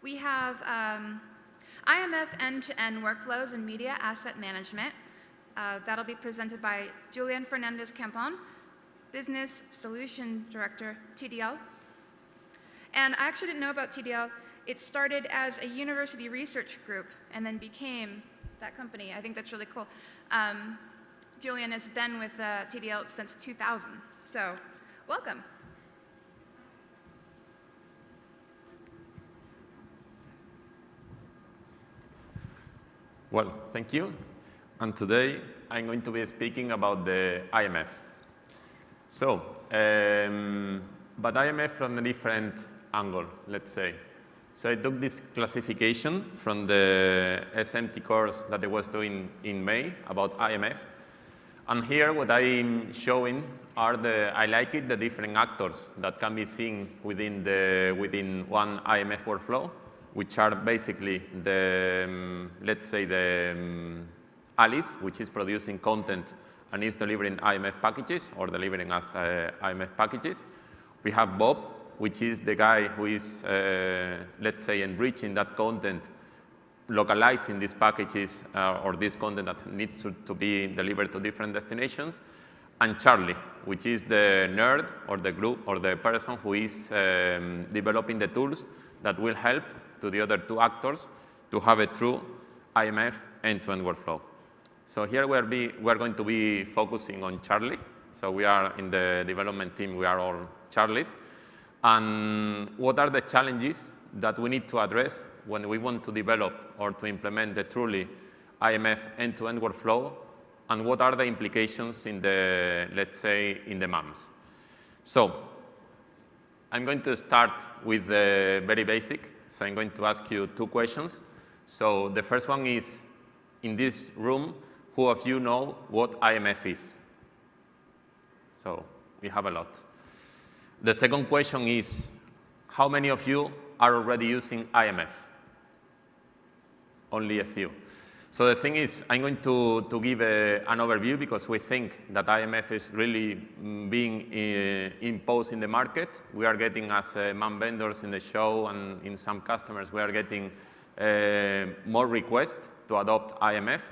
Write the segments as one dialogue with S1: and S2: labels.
S1: We have IMF end-to-end workflows and media asset management. That'll be presented by Julian Fernandez-Campon, Business Solution Director, TDL. And I actually didn't know about TDL. It started as a university research group and then became that company. I think that's really cool. Julian has been with TDL since 2000, so welcome.
S2: Well, thank you. And today I'm going to be speaking about the IMF. So, but IMF from a different angle, let's say. So I took this classification from the SMPTE course that I was doing in May about IMF. And here what I'm showing are the different actors that can be seen within one IMF workflow, which are basically let's say Alice, which is producing content and is delivering IMF packages or delivering us IMF packages. We have Bob, which is the guy who is, let's say, enriching that content, localizing these packages or this content that needs to be delivered to different destinations. And Charlie, which is the nerd or the group or the person who is developing the tools that will help to the other two actors to have a true IMF end-to-end workflow. So here we're going to be focusing on Charlie. So we are in the development team, we are all Charlies. And what are the challenges that we need to address when we want to develop or to implement the truly IMF end-to-end workflow, and what are the implications in the, let's say, in the MAMs. So I'm going to start with the very basic. So I'm going to ask you two questions. So the first one is, in this room, who of you know what IMF is? So we have a lot. The second question is, how many of you are already using IMF? Only a few. So the thing is, I'm going to give an overview because we think that IMF is really being imposed in the market. We are getting, as MAM vendors in the show and in some customers, we are getting more requests to adopt IMF.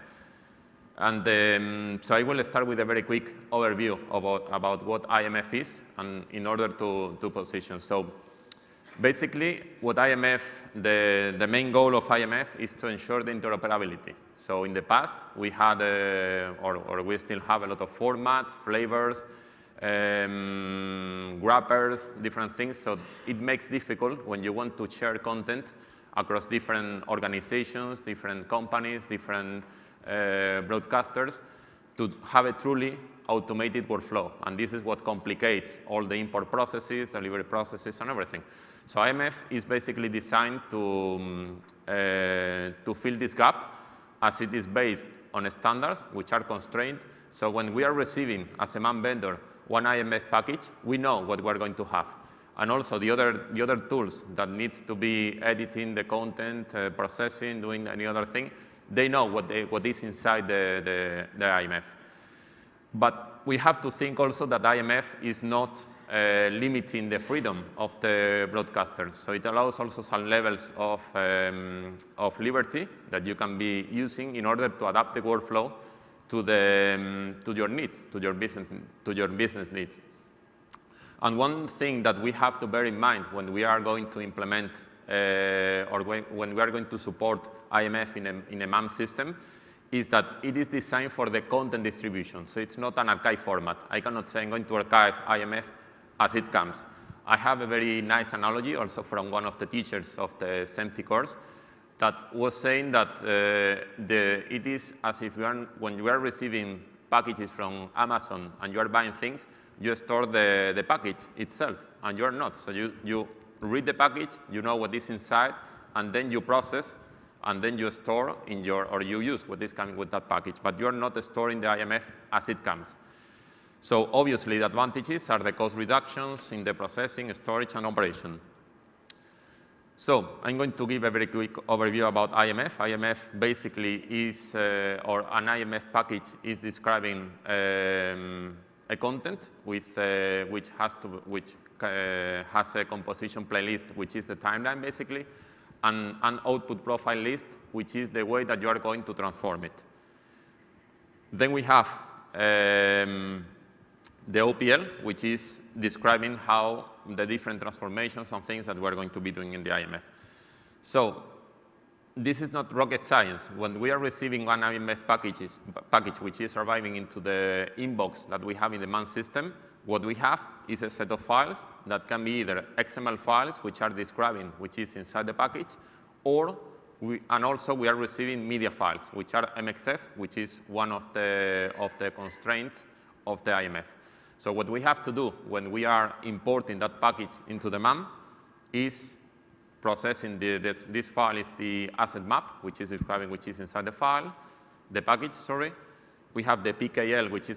S2: And so I will start with a very quick overview about what IMF is and in order to position. So basically, what IMF, the main goal of IMF is to ensure the interoperability. So in the past, we had, or we still have a lot of formats, flavors, wrappers, different things. So it makes difficult when you want to share content across different organizations, different companies, different broadcasters, to have a truly automated workflow. And this is what complicates all the import processes, delivery processes, and everything. So IMF is basically designed to fill this gap, as it is based on standards which are constrained. So when we are receiving, as a MAM vendor, one IMF package, we know what we're going to have. And also the other tools that needs to be editing the content, processing, doing any other thing, they know what is inside the IMF. But we have to think also that IMF is not limiting the freedom of the broadcaster. So it allows also some levels of liberty that you can be using in order to adapt the workflow to your needs, to your business needs. And one thing that we have to bear in mind when we are going to implement or when we are going to support IMF in a MAM system is that it is designed for the content distribution. So it's not an archive format. I cannot say I'm going to archive IMF as it comes. I have a very nice analogy also from one of the teachers of the SMPTE course that was saying that it is as if when you are receiving packages from Amazon and you are buying things, you store the package itself, and you're not. So you read the package, you know what is inside, and then you process, and then you store in or you use what is coming with that package, but you're not storing the IMF as it comes. So obviously the advantages are the cost reductions in the processing, storage, and operation. So I'm going to give a very quick overview about IMF. IMF basically is, or an IMF package is describing a content which has a composition playlist, which is the timeline basically, and an output profile list, which is the way that you are going to transform it. Then we have the OPL, which is describing how the different transformations and things that we're going to be doing in the IMF. So this is not rocket science. When we are receiving one IMF package which is arriving into the inbox that we have in the MAN system, what we have is a set of files that can be either XML files, which are describing which is inside the package, or also we are receiving media files, which are MXF, which is one of the constraints of the IMF. So what we have to do when we are importing that package into the MAM is processing this file is the asset map, which is describing which is inside the file, the package, sorry. We have the PKL, which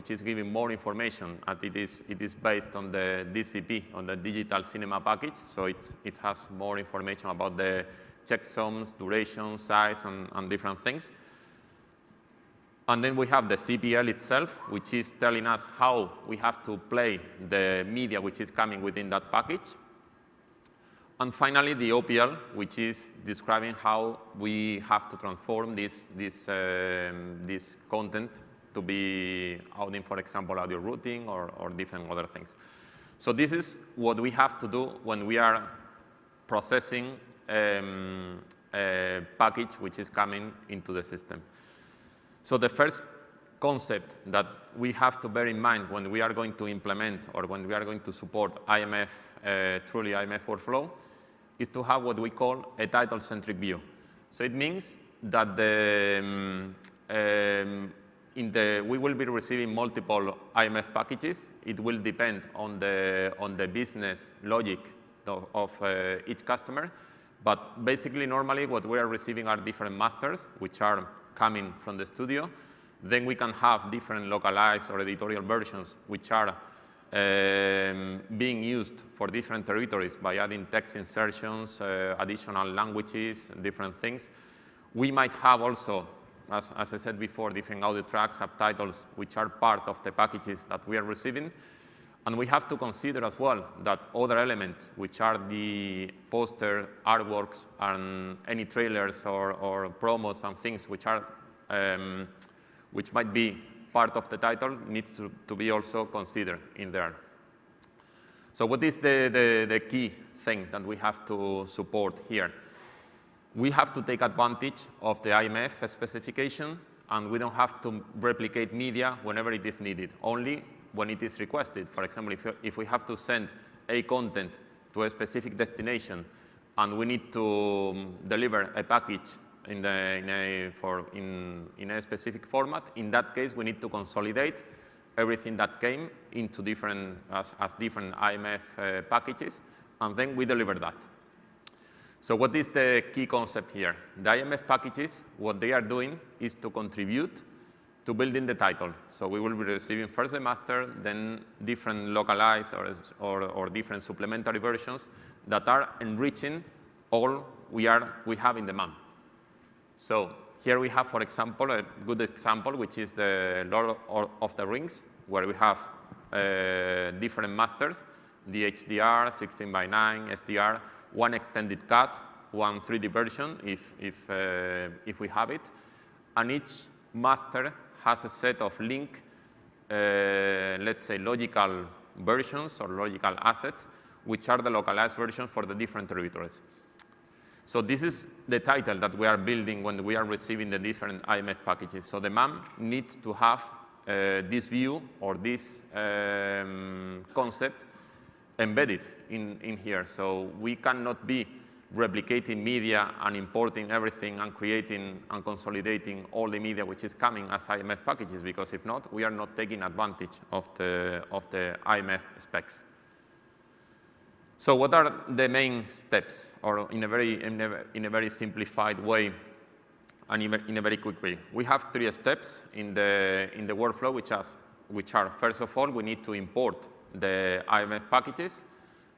S2: is giving more information, and it is based on the DCP, on the digital cinema package. So it has more information about the checksums, duration, size, and different things. And then we have the CPL itself, which is telling us how we have to play the media which is coming within that package. And finally, the OPL, which is describing how we have to transform this content to be audio, for example, audio routing or different other things. So this is what we have to do when we are processing a package which is coming into the system. So the first concept that we have to bear in mind when we are going to implement or when we are going to support IMF, truly IMF workflow, is to have what we call a title-centric view. So it means that we will be receiving multiple IMF packages. It will depend on the business logic of each customer. But basically, normally, what we are receiving are different masters, which are coming from the studio. Then we can have different localized or editorial versions, which are being used for different territories by adding text insertions, additional languages, different things. We might have also, as I said before, different audio tracks, subtitles, which are part of the packages that we are receiving. And we have to consider as well that other elements, which are the poster, artworks, and any trailers or promos and things which might be part of the title, needs to be also considered in there. So what is the key thing that we have to support here? We have to take advantage of the IMF specification, and we don't have to replicate media whenever it is needed, only when it is requested. For example, if we have to send a content to a specific destination and we need to deliver a package in a specific format, in that case, we need to consolidate everything that came into different IMF packages, and then we deliver that. So what is the key concept here? The IMF packages, what they are doing is to contribute to building the title. So we will be receiving first the master, then different localized or different supplementary versions that are enriching all we have in the MAM. So here we have, for example, a good example, which is the Lord of the Rings, where we have different masters, the HDR, 16:9, SDR, one extended cut, one 3D version if we have it, and each master has a set of linked, let's say, logical versions or logical assets, which are the localized version for the different territories. So this is the title that we are building when we are receiving the different IMF packages. So the MAM needs to have this view or this concept embedded in here. So we cannot be replicating media and importing everything and creating and consolidating all the media which is coming as IMF packages, because if not, we are not taking advantage of the IMF specs. So what are the main steps, or in a very simplified way and in a very quick way? We have 3 steps in the workflow, which are first of all, we need to import the IMF packages.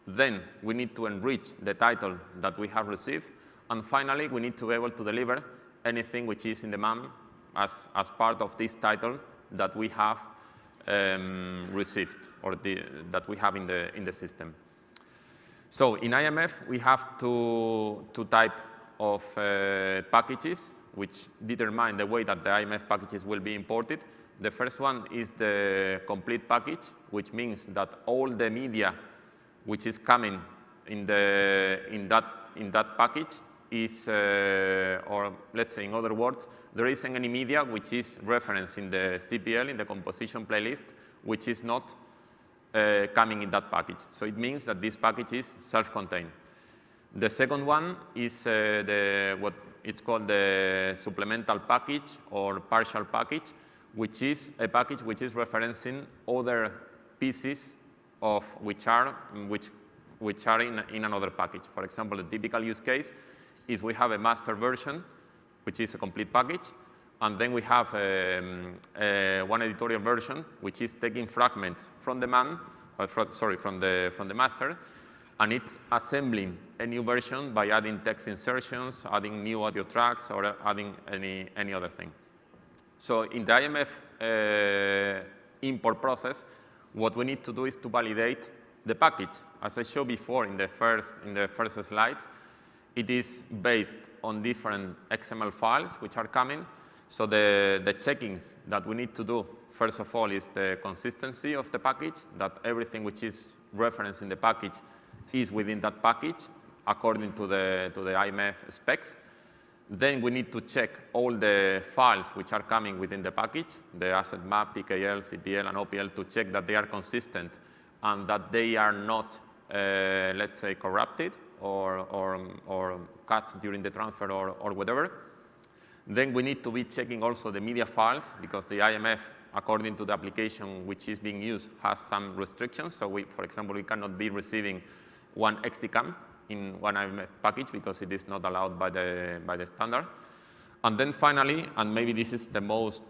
S2: Then we need to enrich the title that we have received. And finally, we need to be able to deliver anything which is in the MAM as part of this title that we have received or that we have in the system. So in IMF, we have two types of packages which determine the way that the IMF packages will be imported. The first one is the complete package, which means that all the media which is coming in that package is, or let's say in other words, there isn't any media which is referenced in the CPL, in the composition playlist, which is not coming in that package. So it means that this package is self-contained. The second one is what it's called the supplemental package or partial package, which is a package which is referencing other pieces of which are in another package. For example, the typical use case is we have a master version, which is a complete package, and then we have one editorial version, which is taking fragments from the from the master, and it's assembling a new version by adding text insertions, adding new audio tracks, or adding any other thing. So in the IMF import process, what we need to do is to validate the package. As I showed before in the first slides, it is based on different XML files which are coming. So the checkings that we need to do, first of all, is the consistency of the package, that everything which is referenced in the package is within that package according to the IMF specs. Then we need to check all the files which are coming within the package, the asset map, PKL, CPL, and OPL, to check that they are consistent and that they are not, let's say, corrupted or cut during the transfer or whatever. Then we need to be checking also the media files, because the IMF, according to the application which is being used, has some restrictions. So for example, we cannot be receiving one XTCAM in one IMF package because it is not allowed by the standard. And then finally, and maybe this is the most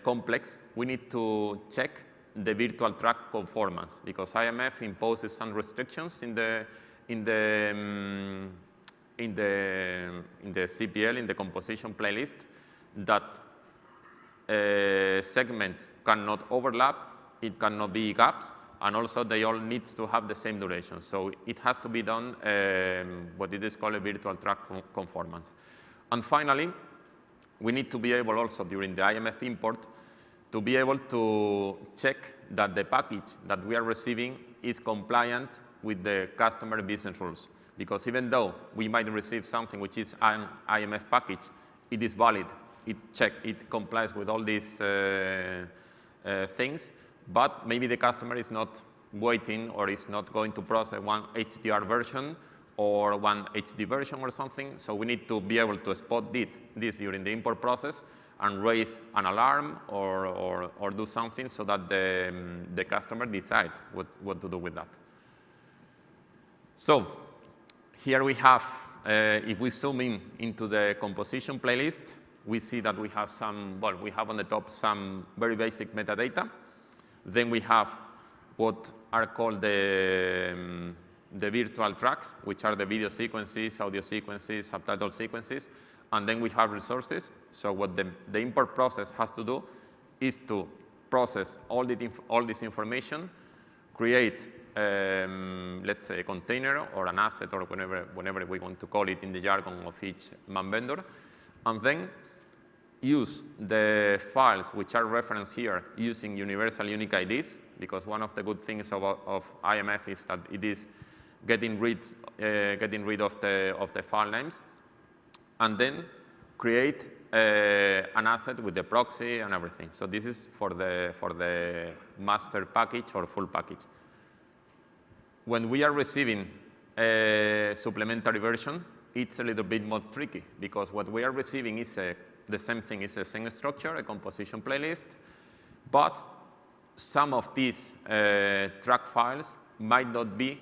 S2: complex, we need to check the virtual track conformance, because IMF imposes some restrictions in the CPL, in the composition playlist, that segments cannot overlap, it cannot be gaps, and also they all need to have the same duration. So it has to be done what it is called a virtual track conformance. And finally, we need to be able also during the IMF import to be able to check that the package that we are receiving is compliant with the customer business rules. Because even though we might receive something which is an IMF package, it is valid, it complies with all these things, but maybe the customer is not waiting or is not going to process one HDR version or one HD version or something. So we need to be able to spot this during the import process and raise an alarm or do something so that the customer decides what to do with that. So here we have, if we zoom into the composition playlist, we see that we have we have on the top some very basic metadata. Then we have what are called the virtual tracks, which are the video sequences, audio sequences, subtitle sequences, and then we have resources. So what the import process has to do is to process all this information, create, let's say, a container or an asset or whenever we want to call it in the jargon of each MAM vendor, and then use the files which are referenced here using universal unique IDs, because one of the good things of IMF is that it is getting rid of the file names, and then create an asset with the proxy and everything. So this is for the master package or full package. When we are receiving a supplementary version, it's a little bit more tricky, because what we are receiving is the same thing, is the same structure, a composition playlist, but some of these track files might not be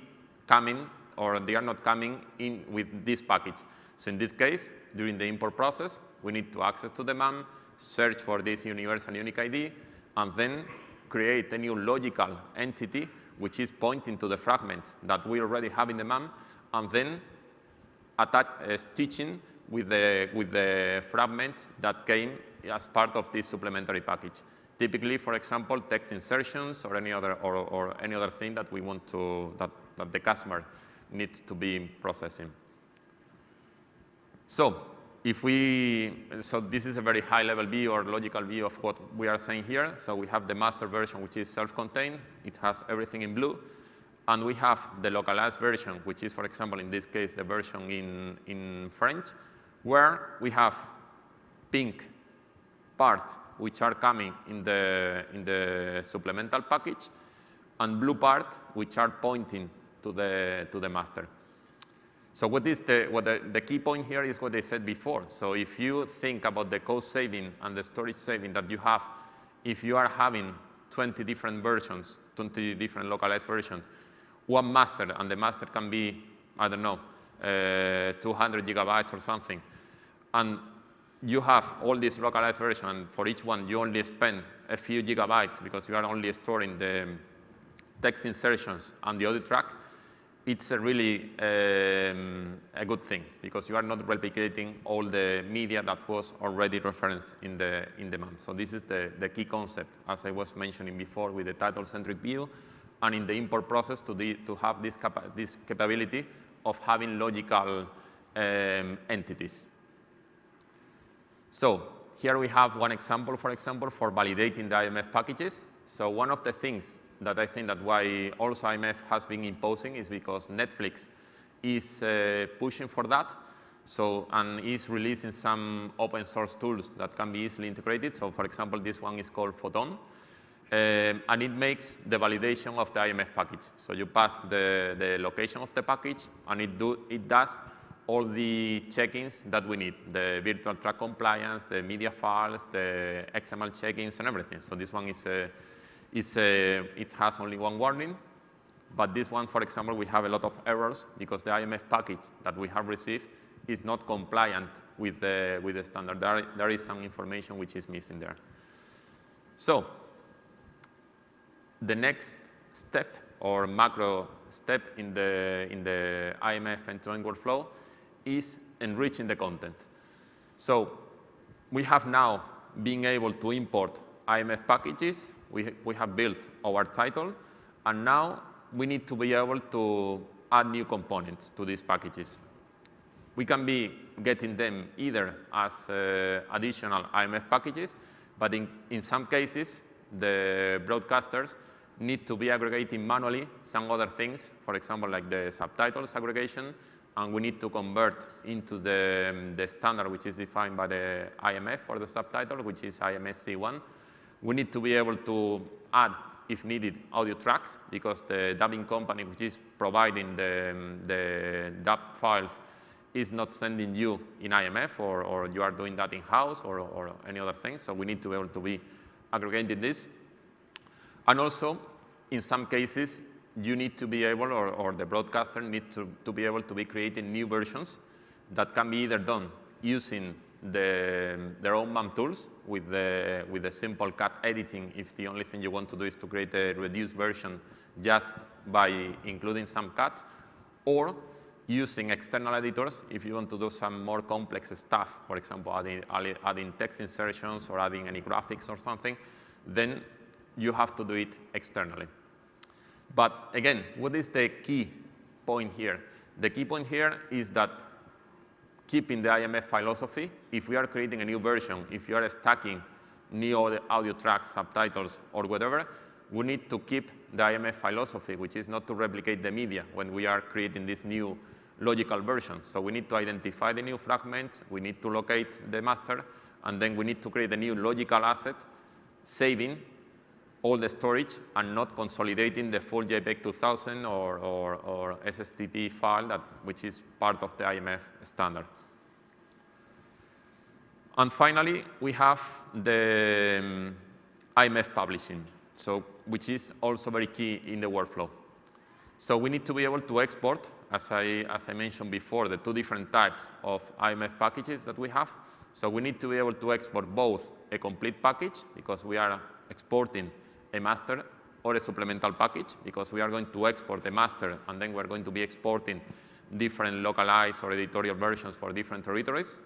S2: coming, or they are not coming in with this package. So in this case, during the import process, we need to access to the MAM, search for this universal unique ID, and then create a new logical entity which is pointing to the fragments that we already have in the MAM, and then attach stitching with the fragments that came as part of this supplementary package. Typically, for example, text insertions or any other thing that we want to that the customer need to be processing. So this is a very high-level view or logical view of what we are saying here. So we have the master version, which is self-contained. It has everything in blue. And we have the localized version, which is, for example, in this case, the version in French, where we have pink parts which are coming in the supplemental package, and blue part which are pointing to the master. So what the key point here is what I said before. So if you think about the cost saving and the storage saving that you have, if you are having 20 different versions, 20 different localized versions, one master, and the master can be, I don't know, 200 gigabytes or something, and you have all these localized versions, and for each one you only spend a few gigabytes because you are only storing the text insertions and the audio track, it's a really a good thing because you are not replicating all the media that was already referenced in the demand. So this is the key concept, as I was mentioning before, with the title-centric view, and in the import process to have this capability of having logical entities. So here we have one example, for example, for validating the IMF packages. So one of the things that I think that why also IMF has been imposing is because Netflix is pushing for that. So, and is releasing some open source tools that can be easily integrated. So for example, this one is called Photon. And it makes the validation of the IMF package. So you pass the location of the package, and it does all the check-ins that we need, the virtual track compliance, the media files, the XML check-ins, and everything. So this one it has only one warning. But this one, for example, we have a lot of errors because the IMF package that we have received is not compliant with the standard. There is some information which is missing there. So the next step or macro step in the IMF end-to-end workflow is enriching the content. So we have now been able to import IMF packages. We have built our title, and now we need to be able to add new components to these packages. We can be getting them either as additional IMF packages, but in some cases, the broadcasters need to be aggregating manually some other things, for example, like the subtitles aggregation, and we need to convert into the standard which is defined by the IMF for the subtitle, which is IMS C1. We need to be able to add, if needed, audio tracks, because the dubbing company which is providing the dub files is not sending you in IMF, or you are doing that in-house or any other thing. So we need to be able to be aggregating this. And also, in some cases, you need to be able, or the broadcaster needs to be able to be creating new versions that can be either done using their own MAM tools with the simple cut editing, if the only thing you want to do is to create a reduced version just by including some cuts, or using external editors if you want to do some more complex stuff, for example, adding text insertions or adding any graphics or something, then you have to do it externally. But again, what is the key point here? The key point here is that keeping the IMF philosophy, if we are creating a new version, if you are stacking new audio tracks, subtitles, or whatever, we need to keep the IMF philosophy, which is not to replicate the media when we are creating this new logical version. So we need to identify the new fragments, we need to locate the master, and then we need to create a new logical asset, saving all the storage and not consolidating the full JPEG 2000 or SSTP file, which is part of the IMF standard. And finally, we have the IMF publishing, which is also very key in the workflow. So we need to be able to export, as I mentioned before, the two different types of IMF packages that we have. So we need to be able to export both a complete package, because we are exporting a master, or a supplemental package, because we are going to export the master, and then we're going to be exporting different localized or editorial versions for different territories.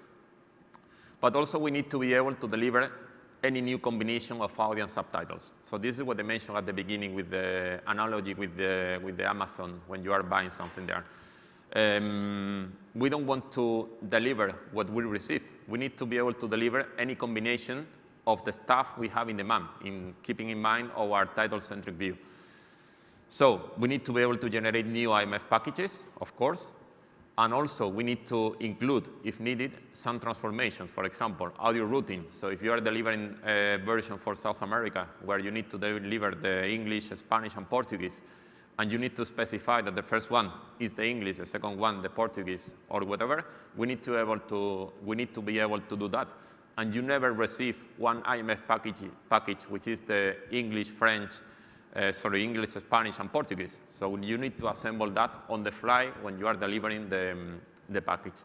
S2: But also we need to be able to deliver any new combination of audio and subtitles. So this is what I mentioned at the beginning with the analogy with the Amazon when you are buying something there. We don't want to deliver what we receive. We need to be able to deliver any combination of the stuff we have in the MAM, in keeping in mind our title-centric view. So we need to be able to generate new IMF packages, of course, and also we need to include, if needed, some transformations. For example, audio routing. So if you are delivering a version for South America where you need to deliver the English, Spanish, and Portuguese, and you need to specify that the first one is the English, the second one the Portuguese, or whatever, we need to be able to do that. And you never receive one IMF package which is the English, French, English, Spanish, and Portuguese. So you need to assemble that on the fly when you are delivering the package.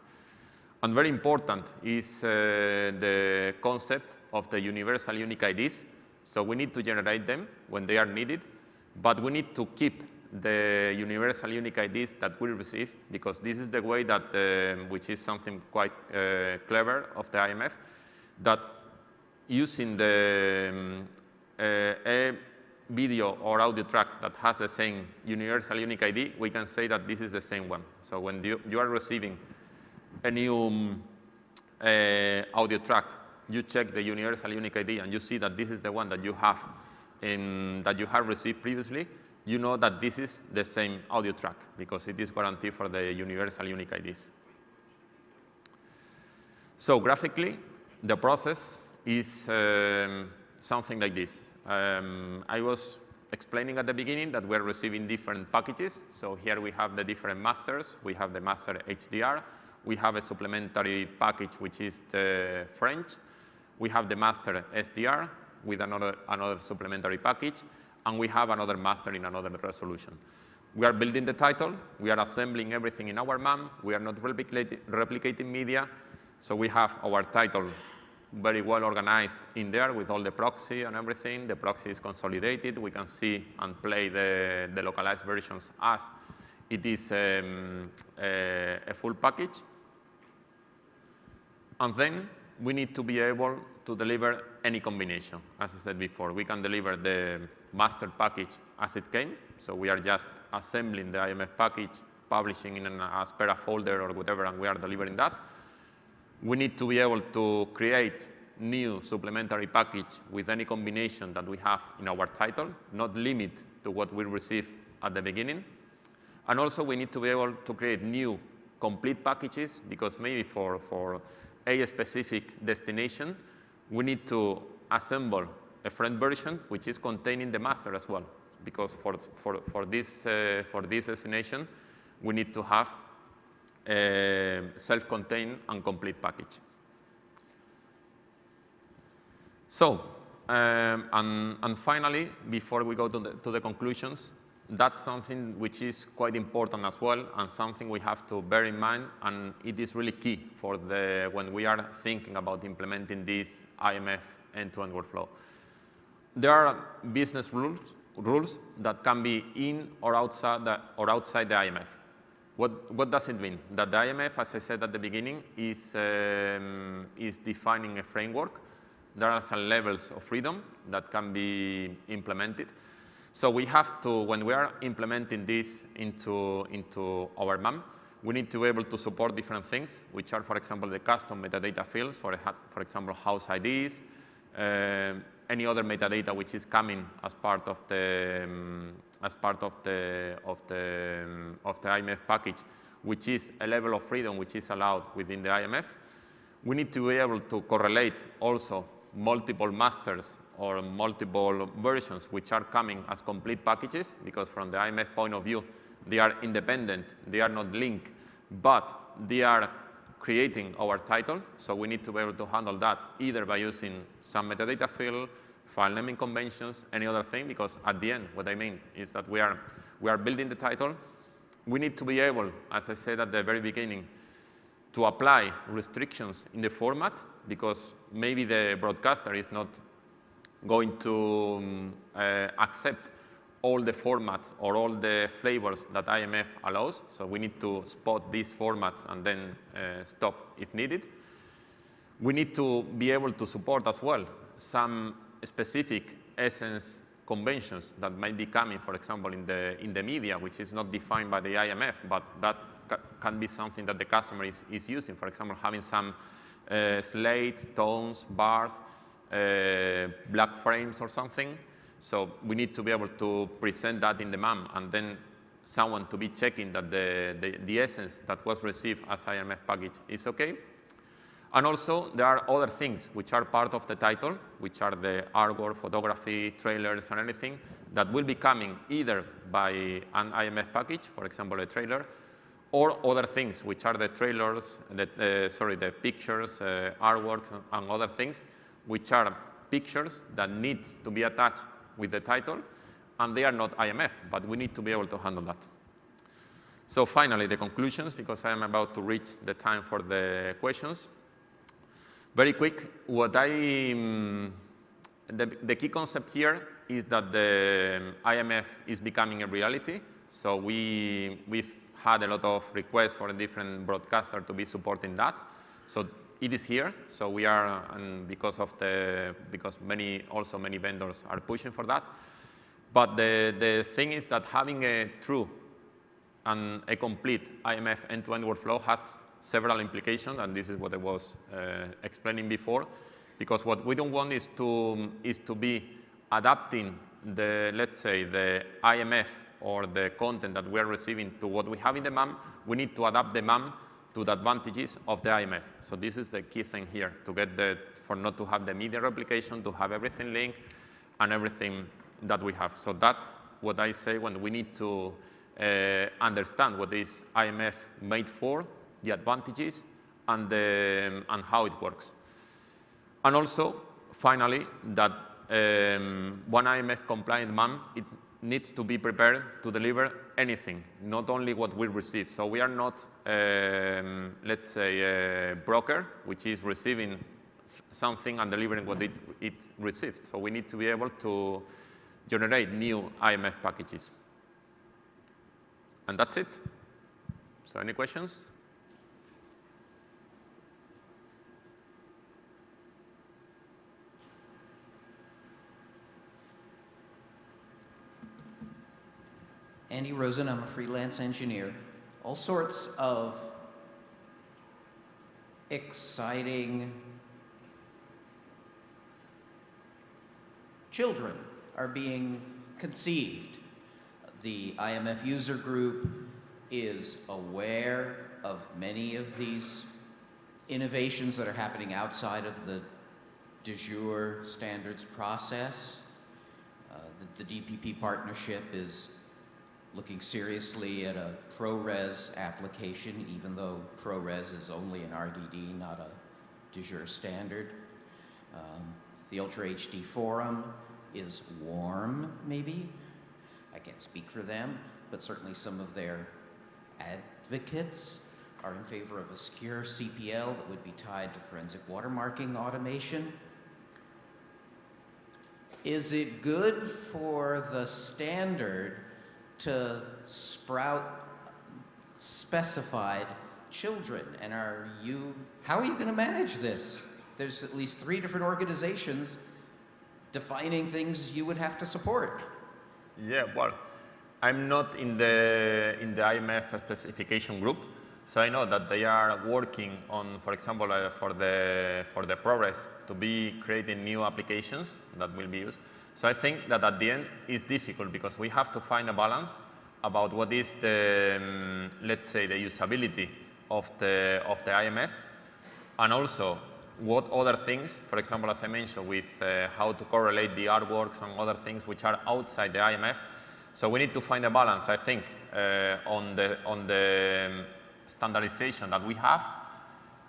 S2: And very important is the concept of the universal unique IDs. So we need to generate them when they are needed, but we need to keep the universal unique IDs that we receive, because this is the way that, which is something quite clever of the IMF, that using the a video or audio track that has the same universal unique ID, we can say that this is the same one. So when you are receiving a new audio track, you check the universal unique ID and you see that this is the one that you have received previously, you know that this is the same audio track because it is guaranteed for the universal unique IDs. So graphically, the process is something like this. I was explaining at the beginning that we're receiving different packages. So here we have the different masters. We have the master HDR. We have a supplementary package, which is the French. We have the master SDR with another supplementary package. And we have another master in another resolution. We are building the title. We are assembling everything in our MAM. We are not replicating media. So we have our title very well organized in there with all the proxy and everything. The proxy is consolidated. We can see and play the localized versions as it is a full package. And then we need to be able to deliver any combination. As I said before, we can deliver the master package as it came. So we are just assembling the IMF package, publishing in an Aspera folder or whatever, and we are delivering that. We need to be able to create new supplementary package with any combination that we have in our title, not limit to what we receive at the beginning. And also we need to be able to create new complete packages, because maybe for a specific destination, we need to assemble a French version which is containing the master as well, because for this destination, we need to have a self-contained and complete package. So, and finally, before we go to the conclusions, that's something which is quite important as well, and something we have to bear in mind, and it is really key for when we are thinking about implementing this IMF end-to-end workflow. There are business rules that can be in or outside the IMF. What does it mean? That the IMF, as I said at the beginning, is defining a framework. There are some levels of freedom that can be implemented. So we have to, when we are implementing this into our MAM, we need to be able to support different things, which are, for example, the custom metadata fields, for example, house IDs, any other metadata which is coming as part of the IMF package, which is a level of freedom which is allowed within the IMF. We need to be able to correlate also multiple masters or multiple versions which are coming as complete packages, because from the IMF point of view, they are independent, they are not linked, but they are creating our title. So we need to be able to handle that either by using some metadata field, file naming conventions, any other thing, because at the end, what I mean is that we are building the title. We need to be able, as I said at the very beginning, to apply restrictions in the format, because maybe the broadcaster is not going to accept all the formats or all the flavors that IMF allows. So we need to spot these formats and then stop if needed. We need to be able to support as well some specific essence conventions that might be coming, for example, in the media, which is not defined by the IMF, but that can be something that the customer is using. For example, having some slates, tones, bars, black frames or something. So we need to be able to present that in the MAM, and then someone to be checking that the essence that was received as IMF package is okay. And also, there are other things which are part of the title, which are the artwork, photography, trailers, and everything that will be coming either by an IMF package, for example, a trailer, or other things, which are the trailers, the pictures, artwork, and other things, which are pictures that need to be attached with the title, and they are not IMF, but we need to be able to handle that. So finally, the conclusions, because I am about to reach the time for the questions. Very quick, the key concept here is that the IMF is becoming a reality. So we've had a lot of requests for a different broadcaster to be supporting that. So it is here. So we are, and because many vendors are pushing for that. But the thing is that having a true and a complete IMF end-to-end workflow has several implications, and this is what I was explaining before, because what we don't want is to be adapting let's say, the IMF or the content that we are receiving to what we have in the MAM. We need to adapt the MAM to the advantages of the IMF. So this is the key thing here, to get for not to have the media replication, to have everything linked and everything that we have. So that's what I say when we need to understand what is IMF made for, the advantages, and how it works. And also, finally, that one IMF compliant MAM, it needs to be prepared to deliver anything, not only what we receive. So we are not, let's say, a broker, which is receiving something and delivering what it received. So we need to be able to generate new IMF packages. And that's it. So any questions?
S3: Andy Rosen, I'm a freelance engineer. All sorts of exciting children are being conceived. The IMF user group is aware of many of these innovations that are happening outside of the de jure standards process. The DPP partnership is looking seriously at a ProRes application, even though ProRes is only an RDD, not a de jure standard. The Ultra HD Forum is warm, maybe. I can't speak for them, but certainly some of their advocates are in favor of a secure CPL that would be tied to forensic watermarking automation. Is it good for the standard to sprout specified children? And how are you going to manage this? There's at least 3 different organizations defining things you would have to support.
S2: Yeah, well, I'm not in the IMF specification group, so I know that they are working on, for example, for the ProRes to be creating new applications that will be used. So I think that at the end it's difficult because we have to find a balance about what is the, let's say, the usability of the IMF, and also what other things, for example, as I mentioned, with how to correlate the artworks and other things which are outside the IMF. So we need to find a balance, I think, on the standardization that we have,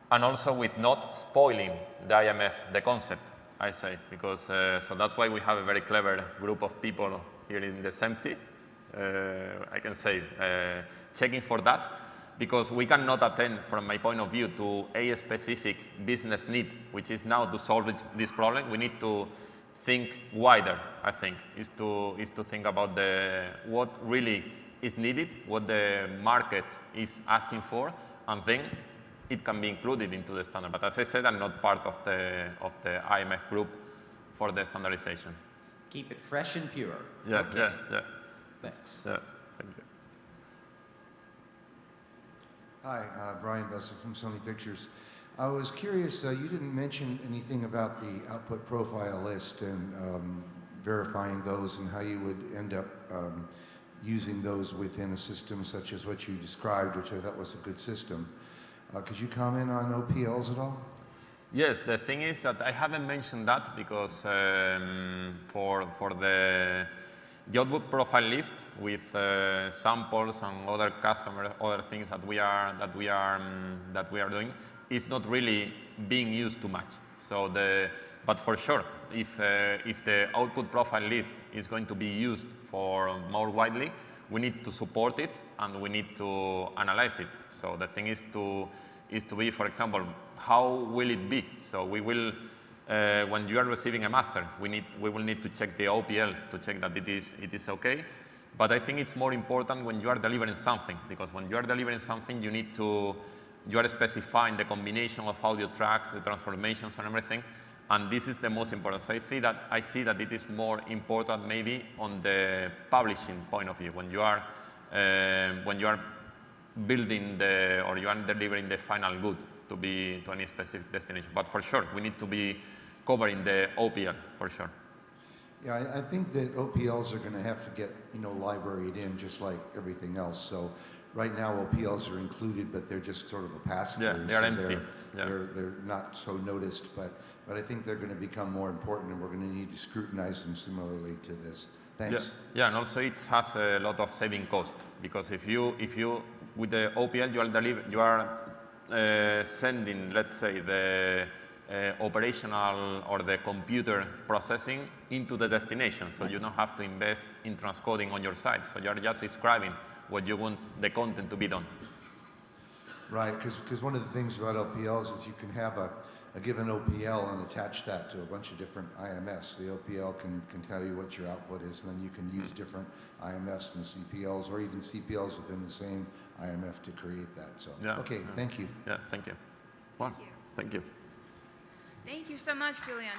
S2: and also with not spoiling the IMF, the concept, I say, because so that's why we have a very clever group of people here in the SMPTE, I can say, checking for that, because we cannot attend, from my point of view, to a specific business need, which is now to solve this problem. We need to think wider, I think, is to think about what really is needed, what the market is asking for, and then it can be included into the standard. But as I said, I'm not part of the IMF group for the standardization.
S3: Keep it fresh and pure.
S2: Yeah,
S3: Okay.
S2: yeah.
S3: Thanks.
S2: Yeah, thank you.
S4: Hi, Brian Bessel from Sony Pictures. I was curious, you didn't mention anything about the output profile list and verifying those and how you would end up using those within a system such as what you described, which I thought was a good system. Could you comment on OPLs at all?
S2: Yes, the thing is that I haven't mentioned that because for the output profile list with samples and other other things that we are doing is not really being used too much. So but for sure, if the output profile list is going to be used for more widely, we need to support it and we need to analyze it. So the thing is to be, for example, how will it be? So we will, when you are receiving a master, we will need to check the OPL to check that it is okay. But I think it's more important when you are delivering something, because when you are delivering something, you are specifying the combination of audio tracks, the transformations and everything, and this is the most important. So I see that it is more important maybe on the publishing point of view, when you are building or you are delivering the final good to any specific destination. But for sure, we need to be covering the OPL for sure.
S4: Yeah, I think that OPLs are going to have to get, libraried in just like everything else. So right now OPLs are included, but they're just sort of a pass-through.
S2: Yeah, they're empty.
S4: They're not so noticed, but I think they're going to become more important, and we're going to need to scrutinize them similarly to this. Thanks.
S2: Yeah, and also it has a lot of saving cost, because if you with the OPL you are sending, let's say, the operational or the computer processing into the destination, so you don't have to invest in transcoding on your side. So you are just describing what you want the content to be done.
S4: Right, because one of the things about OPLs is you can have a given OPL and attach that to a bunch of different IMFs. The OPL can tell you what your output is, and then you can use different IMFs and CPLs, or even CPLs within the same IMF to create that. So, okay, thank you.
S2: Yeah, thank you. Well, thank you.
S1: Thank you so much, Julian.